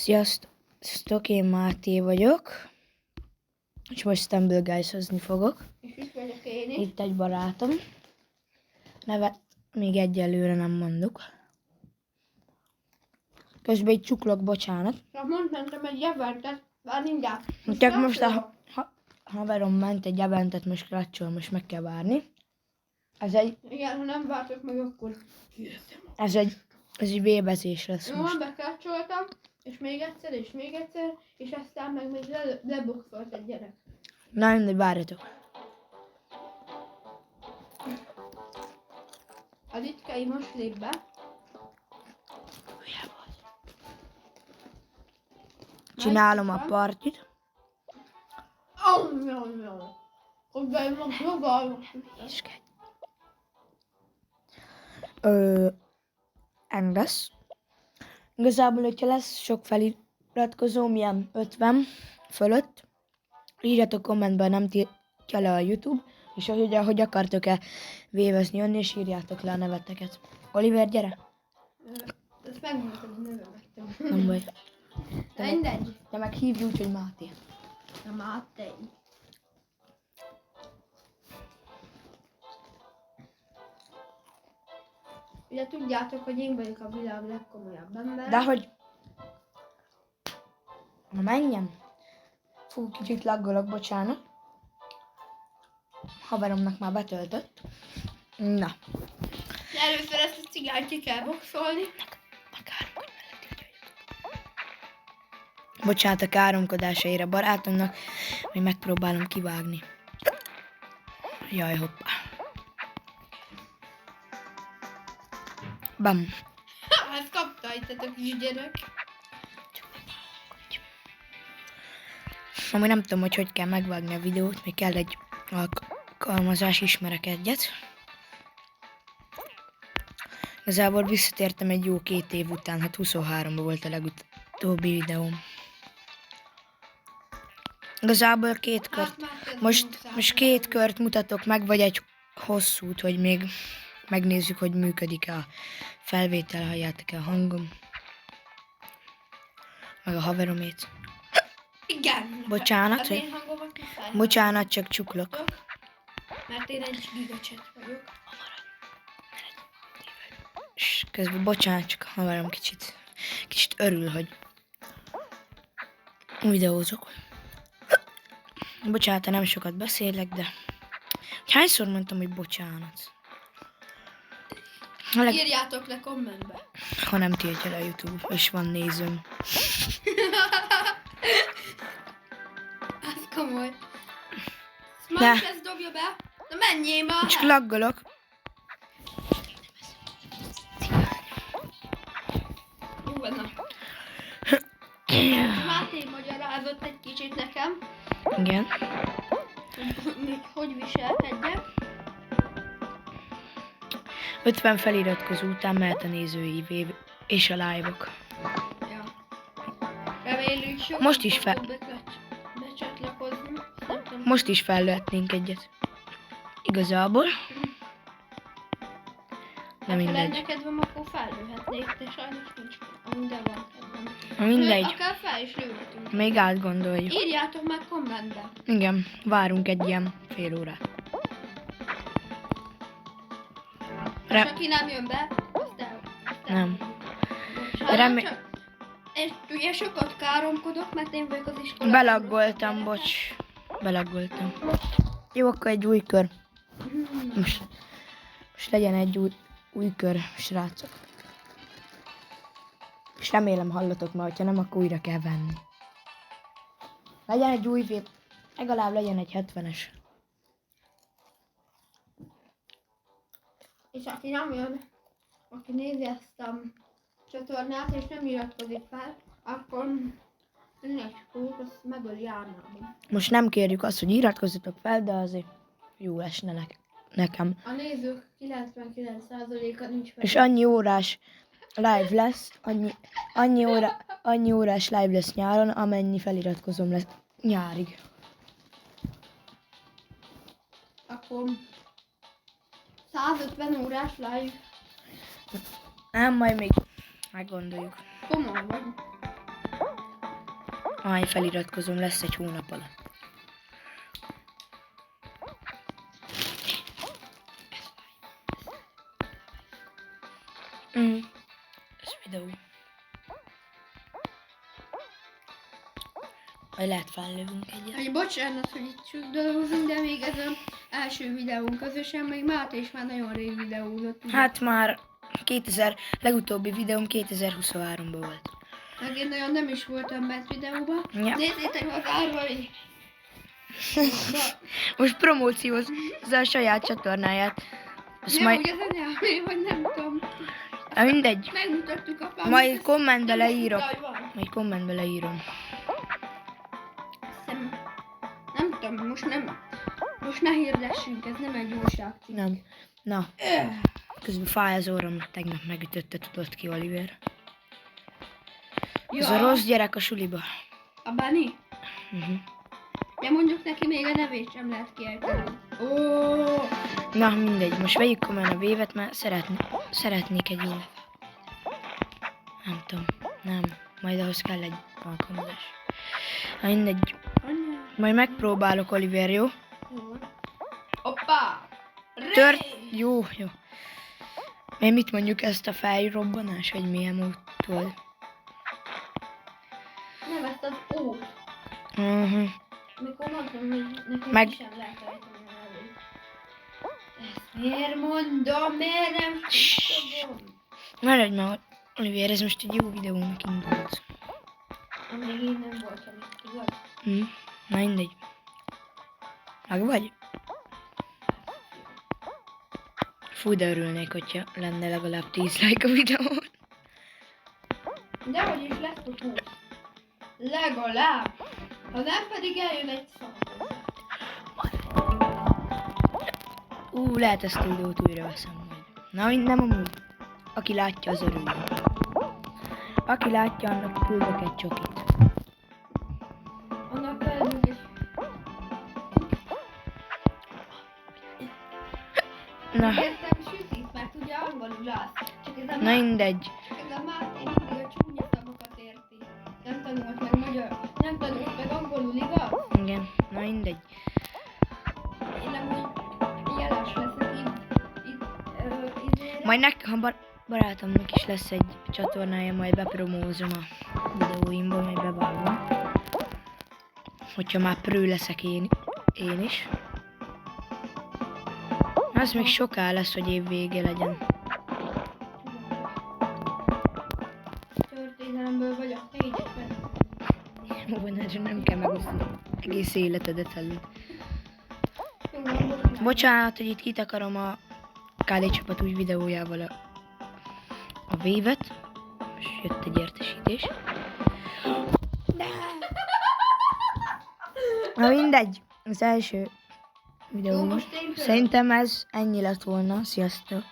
Sziasztok, én Máté vagyok, és most Stumble Guys-ozni fogok. És itt vagyok én is. Itt egy barátom. Nevet még egyelőre nem mondjuk. Közben egy csuklok, bocsánat. Csak mondtam egy javartat, már mindjárt. Csak most a haverom ment egy eventet, most kratcsol, most meg kell várni. Igen, ha nem vártok meg, akkor Ez egy vébezés lesz jó, most. bekrácsoltam, és még egyszer, és aztán meg még leboxolt egy gyerek. Na, mindegy, várjatok. A Litkei most lép be. Csinálom a partit. Hogy bejön a jogalmas. Ennyi lesz. Igazából, hogyha lesz sok feliratkozóm, ilyen 50 fölött, írjatok kommentben, nem tiltja le a YouTube, és hogy akartok-e vévezni jönni, és írjátok le a neveteket. Oliver, gyere! Ezt megmondtad, hogy növemettem. Nem baj. Mindegy. Te meg hívj úgy, hogy Máté. Na Máté. Ugye tudjátok, hogy én vagyok a világ legkomolyabb ember. De hogy... Na menjem. Fú, kicsit laggolok, bocsánat. Haveromnak már betöltött. Na. Először ezt a cigányt ki kell boxolni. Bocsánat a káromkodásaira barátomnak, hogy megpróbálom kivágni. Jaj, hoppá. Bam. Ezt kapta itt a kisgyerek. Amúgy nem tudom, hogy kell megvágni a videót, még kell egy alkalmazás, ismerek egyet. Igazából visszatértem egy jó 2 év után, hát 23-ban volt a legutóbbi videóm. Igazából 2 kört, most 2 kört mutatok meg, vagy egy hosszút, hogy még megnézzük, hogy működik-e a felvétel, halljátok-e a hangom. Meg a haveromét. Igen. Bocsánat, Az én hangomat muszáj. bocsánat, csak csuklok. Mert én egy gigacset vagyok. És közben bocsánat, csak a haverom kicsit örül, hogy videózok. Bocsánat, nem sokat beszélek, de hányszor mondtam, hogy bocsánat? Írjátok le kommentbe. Ha nem tiltja le a YouTube, és van nézőm. Ez komoly. De. Majd ezt dobja be. Na menjél már! Csak laggolok. Jó van, na. Máté magyarázott egy kicsit nekem, Igen. hogy viselkedjek. 50 feliratkozó után mehet a nézői év és a live-ok. Ja. Remélünk sokan Most is fogtok becsatlakozni. Szerintem Most is fellőhetnénk egyet. Igazából. De ha mindegy. lenne kedvem, akkor fellőhetnék, de sajnos nincs kedvem, de van kedvem. Mindegy. Akár fel is lőhetünk. Még átgondoljuk. Írjátok meg kommentbe. Igen, várunk egy ilyen fél órát. És aki nem jön be, azt Nem. Remé... És ugye sokat káromkodok, mert én vagyok az iskolában. Belaggoltam, bocs. Belaggoltam. Jó, akkor egy új kör. Most legyen egy új kör, srácok. És remélem hallatok ma, hogyha nem, akkor újra kell venni. Legyen egy új vép, legalább legyen egy 70-es. És aki nem jön, aki nézi ezt a csatornát és nem iratkozik fel, akkor egy kód, azt megöli árnában. Most nem kérjük azt, hogy iratkozzatok fel, de azért jó esne nekem. A nézők 99%-a nincs fel. És annyi órás live lesz, annyi órás live lesz nyáron, amennyi feliratkozom lesz nyárig. Akkor 150 órás live. Nem, majd még meggondoljuk. Komoly vagy. Ahány feliratkozom, lesz egy hónap alatt. Ez videó. Vagy lehet fellövünk egyet. Hogy bocsánat, hogy itt csúszdolgozunk, de még ez az első videónk közösen, még Máté is már nagyon rég videózott. ugye? Hát már legutóbbi videóm 2023-ban volt. Meg én nagyon nem is voltam bent videóban. Ja. Nézzétek az árvai! Most promóciózza a saját csatornáját. Azt Nem, majd, ugye az anyám, vagy nem tudom. mindegy. Megmutattuk a pamut. Majd kommentbe Nem leírom. tudta, hogy van. Majd kommentbe leírom. Nem tudom, most ne hirdessünk, ez nem egy újság. Nem. Na. Közben fáj az orrom, tegnap megütötte, tudod ki, Oliver. Ez a rossz gyerek a suliba. A Bunny? Uh-huh. Ja, mondjuk neki még a nevét sem lehet kiejteni. Ó, Na, mindegy. Most vegyük komolyan a vévet, mert szeretnék egy ilyen. Nem tudom. Nem. Majd ahhoz kell egy alkalmazás. Na, mindegy. anyám. Majd megpróbálok, Oliver, jó? Jó. Hoppá! Jó. Még mit mondjuk ezt a felrobbanás, vagy milyen mód volt? Nem, ezt az ó. Uh-huh. Mikor mondtam, hogy nekem Meg- ki sem lehet ejteni a nevét. Ezt miért mondom? Miért nem tudom? Maradj már, Oliver, ez most egy jó videónak indult. Amíg én nem voltam itt, igaz? Na, mindegy. Meg vagy? Fú, de örülnék, hogyha lenne legalább 10 like a videón. De hogy is lesz a 20. Legalább. Ha nem, pedig eljön egy szavazás. Lehet ezt a videót újra veszem majd. Na, nem amúgy. Aki látja, az örül. Aki látja, annak küldök egy csokit. Annak felünk is. Na, Értem sütit, mert ugye angolul az. Csak ez a na mindegy. Ez a Máté mindig a csúnya szavakat érti. Nem tanult meg magyar. Nem tanult meg angolul, igaz? Igen, na mindegy. Én amúgy jeles leszek itt Majd ha barátomnak is lesz egy csatornája, majd bepromózom a videóimba, majd bevallom. Hogyha már prő leszek én is. Az még soká lesz, hogy év vége legyen. Történelemből vagyok, te így is Jó, erre nem kell megosztani egész életedet előtt. meg. Bocsánat, hogy itt kitakarom a KD csapat új videójával a vévet. És jött egy értesítés. Na mindegy, az első videó. Jó, most én Szerintem ez ennyi lett volna. Sziasztok!